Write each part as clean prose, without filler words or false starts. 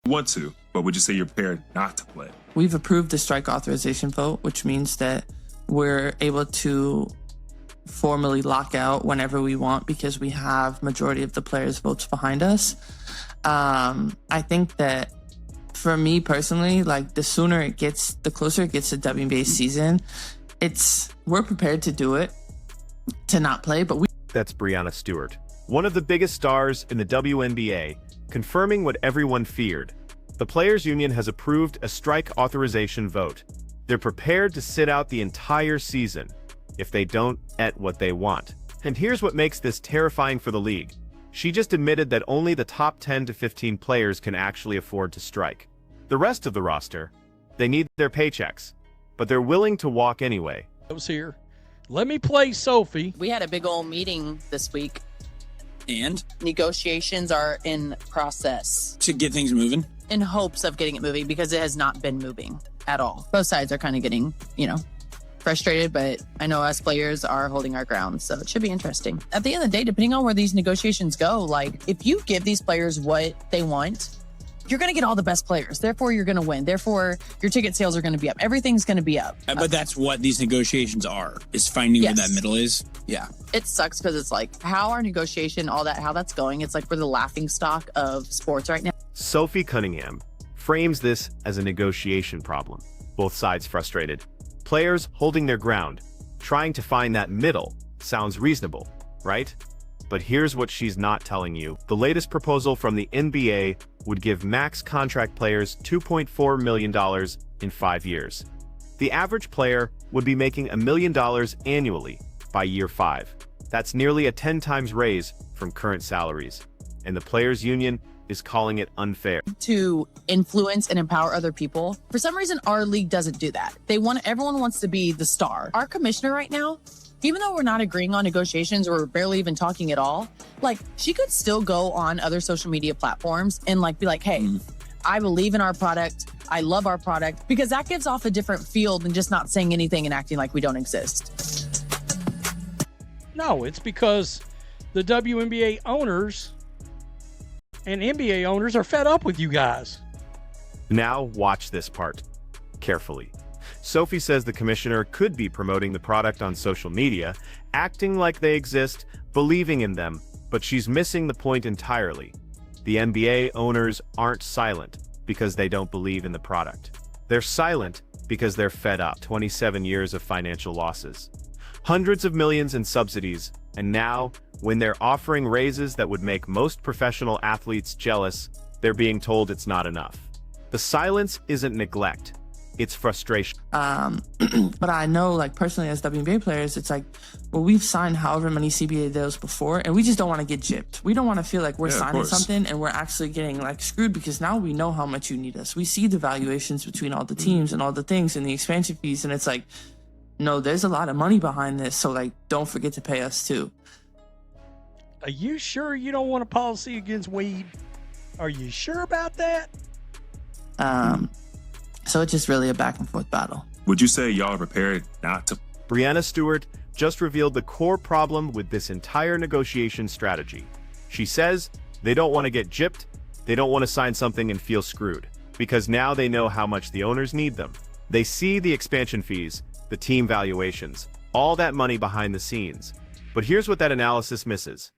Want to, but would you say you're prepared not to play? We've approved the strike authorization vote, which means that we're able to formally lock out whenever we want because we have majority of the players' votes behind us. I think that for me personally, like the closer it gets to WNBA season, we're prepared to do it, to not play, but That's Breanna Stewart, one of the biggest stars in the WNBA, confirming what everyone feared. The Players Union has approved a strike authorization vote. They're prepared to sit out the entire season if they don't get what they want. And here's what makes this terrifying for the league. She just admitted that only the top 10 to 15 players can actually afford to strike. The rest of the roster, they need their paychecks, but they're willing to walk anyway. I was here. Let me play Sophie. We had a big old meeting this week. And? Negotiations are in process. To get things moving? In hopes of getting it moving, because it has not been moving at all. Both sides are kind of getting, frustrated, but I know us players are holding our ground, so it should be interesting. At the end of the day, depending on where these negotiations go, like if you give these players what they want, you're going to get all the best players. Therefore, you're going to win. Therefore, your ticket sales are going to be up. Everything's going to be up. But that's what these negotiations are, is finding where that middle is. Yeah. It sucks because it's like how our negotiation, how that's going. It's like we're the laughing stock of sports right now. Sophie Cunningham frames this as a negotiation problem. Both sides frustrated. Players holding their ground, trying to find that middle, sounds reasonable, right? But here's what she's not telling you. The latest proposal from the NBA would give max contract players $2.4 million in 5 years. The average player would be making $1 million annually by year 5. That's nearly a 10 times raise from current salaries. And the Players Union is calling it unfair. To influence and empower other people. For some reason, our league doesn't do that. Everyone wants to be the star. Our commissioner right now, even though we're not agreeing on negotiations or barely even talking at all, like she could still go on other social media platforms and be like, hey, I believe in our product. I love our product, because that gives off a different feel than just not saying anything and acting like we don't exist. No, it's because the WNBA owners and NBA owners are fed up with you guys. Now watch this part carefully. Sophie says the commissioner could be promoting the product on social media, acting like they exist, believing in them, but she's missing the point entirely. The NBA owners aren't silent because they don't believe in the product. They're silent because they're fed up. 27 years of financial losses, hundreds of millions in subsidies, and now, when they're offering raises that would make most professional athletes jealous, they're being told it's not enough. The silence isn't neglect, it's frustration. But I know, personally as WNBA players, it's we've signed however many CBA deals before, and we just don't want to get gypped. We don't want to feel like we're signing something and we're actually getting screwed, because now we know how much you need us. We see the valuations between all the teams and all the things and the expansion fees, and it's no, there's a lot of money behind this, so don't forget to pay us too. Are you sure you don't want a policy against weed? Are you sure about that? So it's just really a back and forth battle. Would you say y'all are prepared not to? Breanna Stewart just revealed the core problem with this entire negotiation strategy. She says they don't want to get gypped, they don't want to sign something and feel screwed, because now they know how much the owners need them. They see the expansion fees, the team valuations, all that money behind the scenes. But here's what that analysis misses.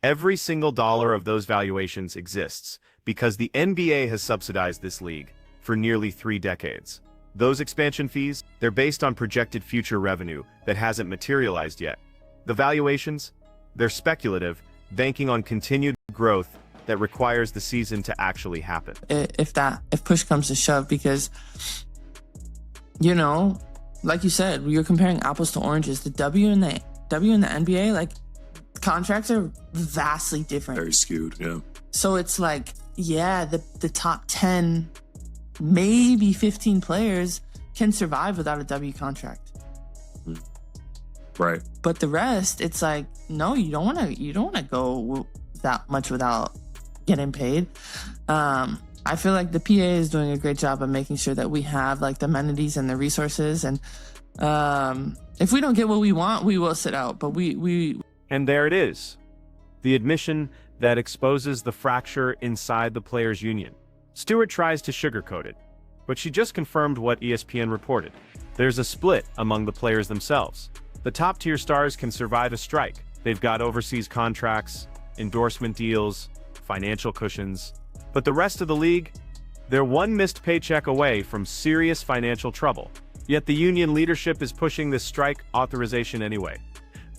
Every single dollar of those valuations exists because the NBA has subsidized this league for nearly 3 decades. Those expansion fees, they're based on projected future revenue that hasn't materialized yet. The valuations, they're speculative, banking on continued growth that requires the season to actually happen. If push comes to shove, because, like you said, you're comparing apples to oranges. The W and the NBA, contracts are vastly different. Very skewed, yeah. So it's the top 10, maybe 15 players can survive without a W contract. Right. But the rest, it's no, you don't want to go that much without getting paid. I feel like the PA is doing a great job of making sure that we have the amenities and the resources, and if we don't get what we want, we will sit out. But we And there it is, the admission that exposes the fracture inside the Players Union. Stewart tries to sugarcoat it, but she just confirmed what ESPN reported. There's a split among the players themselves. The top-tier stars can survive a strike. They've got overseas contracts, endorsement deals, financial cushions. But the rest of the league, they're one missed paycheck away from serious financial trouble. Yet the union leadership is pushing this strike authorization anyway,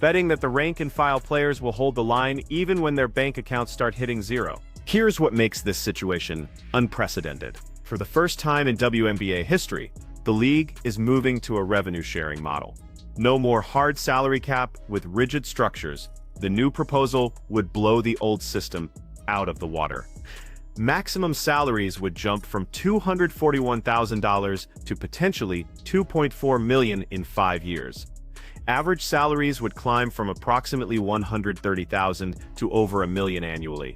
betting that the rank-and-file players will hold the line even when their bank accounts start hitting zero. Here's what makes this situation unprecedented. For the first time in WNBA history, the league is moving to a revenue-sharing model. No more hard salary cap with rigid structures. The new proposal would blow the old system out of the water. Maximum salaries would jump from $241,000 to potentially $2.4 million in 5 years. Average salaries would climb from approximately $130,000 to over $1 million annually.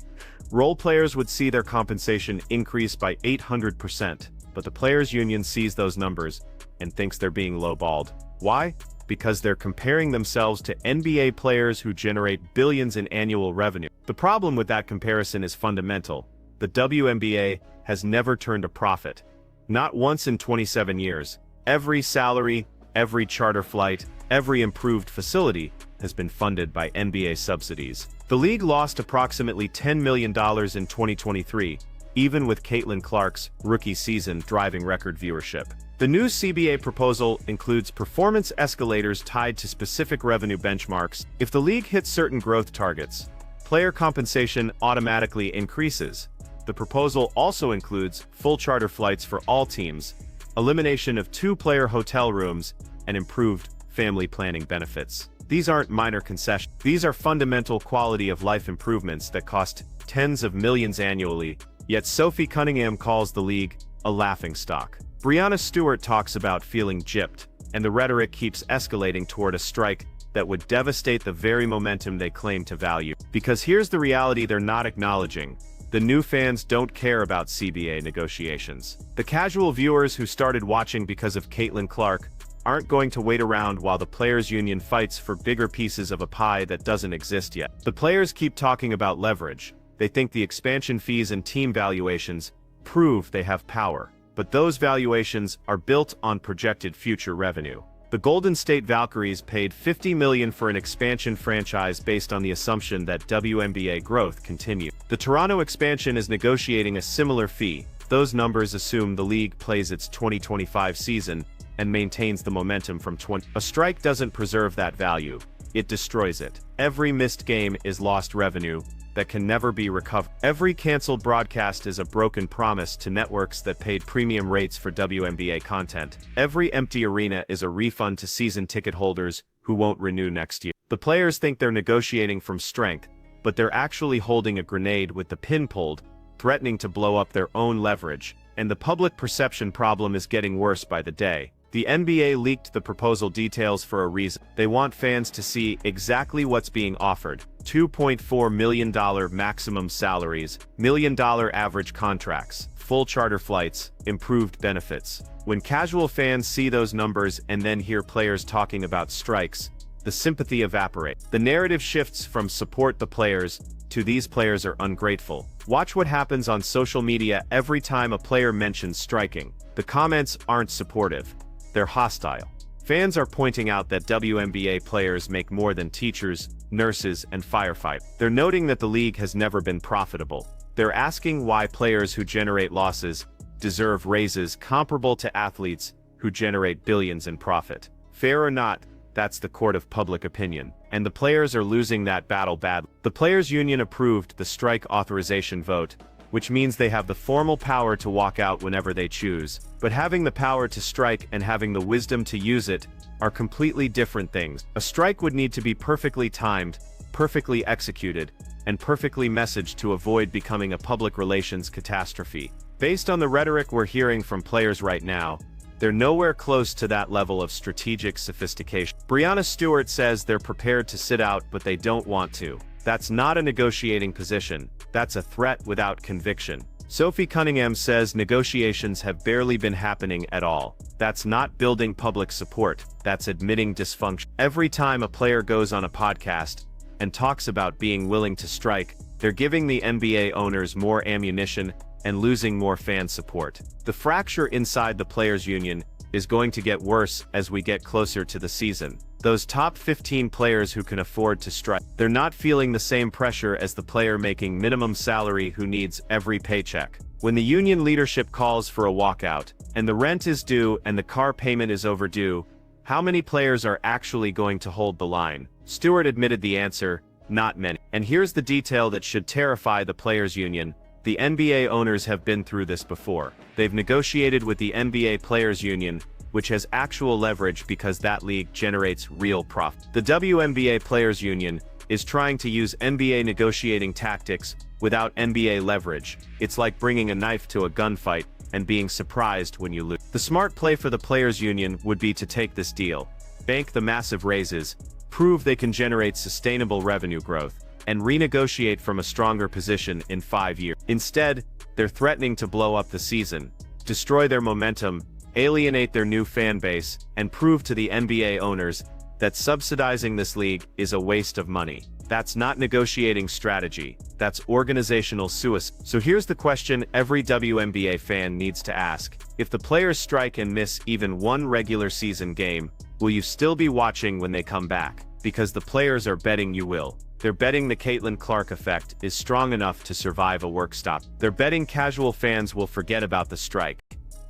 Role players would see their compensation increase by 800%, but the players' union sees those numbers and thinks they're being lowballed. Why? Because they're comparing themselves to NBA players who generate billions in annual revenue. The problem with that comparison is fundamental. The WNBA has never turned a profit. Not once in 27 years. Every salary, every charter flight, every improved facility has been funded by NBA subsidies. The league lost approximately $10 million in 2023, even with Caitlin Clark's rookie season driving record viewership. The new CBA proposal includes performance escalators tied to specific revenue benchmarks. If the league hits certain growth targets, player compensation automatically increases. The proposal also includes full charter flights for all teams, elimination of 2-player hotel rooms, and improved family planning benefits. These aren't minor concessions. These are fundamental quality of life improvements that cost tens of millions annually, yet Sophie Cunningham calls the league a laughingstock. Breanna Stewart talks about feeling gypped, and the rhetoric keeps escalating toward a strike that would devastate the very momentum they claim to value. Because here's the reality they're not acknowledging. The new fans don't care about CBA negotiations. The casual viewers who started watching because of Caitlin Clark aren't going to wait around while the players' union fights for bigger pieces of a pie that doesn't exist yet. The players keep talking about leverage. They think the expansion fees and team valuations prove they have power. But those valuations are built on projected future revenue. The Golden State Valkyries paid $50 million for an expansion franchise based on the assumption that WNBA growth continued. The Toronto expansion is negotiating a similar fee. Those numbers assume the league plays its 2025 season and maintains the momentum from 20. A strike doesn't preserve that value. It destroys it. Every missed game is lost revenue that can never be recovered. Every canceled broadcast is a broken promise to networks that paid premium rates for WNBA content. Every empty arena is a refund to season ticket holders who won't renew next year. The players think they're negotiating from strength, but they're actually holding a grenade with the pin pulled, threatening to blow up their own leverage. And the public perception problem is getting worse by the day. The NBA leaked the proposal details for a reason. They want fans to see exactly what's being offered. $2.4 million maximum salaries, $1 million average contracts, full charter flights, improved benefits. When casual fans see those numbers and then hear players talking about strikes, the sympathy evaporates. The narrative shifts from support the players to these players are ungrateful. Watch what happens on social media every time a player mentions striking. The comments aren't supportive. They're hostile. Fans are pointing out that WNBA players make more than teachers, nurses, and firefighters. They're noting that the league has never been profitable. They're asking why players who generate losses deserve raises comparable to athletes who generate billions in profit. Fair or not, that's the court of public opinion. And the players are losing that battle badly. The players' union approved the strike authorization vote, which means they have the formal power to walk out whenever they choose. But having the power to strike and having the wisdom to use it are completely different things. A strike would need to be perfectly timed, perfectly executed, and perfectly messaged to avoid becoming a public relations catastrophe. Based on the rhetoric we're hearing from players right now, they're nowhere close to that level of strategic sophistication. Breanna Stewart says they're prepared to sit out, but they don't want to. That's not a negotiating position. That's a threat without conviction. Sophie Cunningham says negotiations have barely been happening at all. That's not building public support. That's admitting dysfunction. Every time a player goes on a podcast and talks about being willing to strike, they're giving the NBA owners more ammunition and losing more fan support. The fracture inside the players' union is going to get worse as we get closer to the season. Those top 15 players who can afford to strike, they're not feeling the same pressure as the player making minimum salary who needs every paycheck. When the union leadership calls for a walkout, and the rent is due and the car payment is overdue, how many players are actually going to hold the line? Stewart admitted the answer, not many. And here's the detail that should terrify the players' union. The NBA owners have been through this before. They've negotiated with the NBA Players Union, which has actual leverage because that league generates real profit. The WNBA Players Union is trying to use NBA negotiating tactics without NBA leverage. It's like bringing a knife to a gunfight and being surprised when you lose. The smart play for the Players Union would be to take this deal, bank the massive raises, prove they can generate sustainable revenue growth, and renegotiate from a stronger position in 5 years. Instead, they're threatening to blow up the season, destroy their momentum, alienate their new fan base, and prove to the NBA owners that subsidizing this league is a waste of money. That's not negotiating strategy, that's organizational suicide. So here's the question every WNBA fan needs to ask. If the players strike and miss even one regular season game, will you still be watching when they come back? Because the players are betting you will. They're betting the Caitlin Clark effect is strong enough to survive a work stop. They're betting casual fans will forget about the strike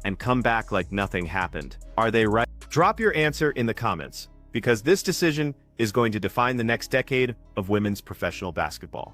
and come back like nothing happened. Are they right? Drop your answer in the comments, because this decision is going to define the next decade of women's professional basketball.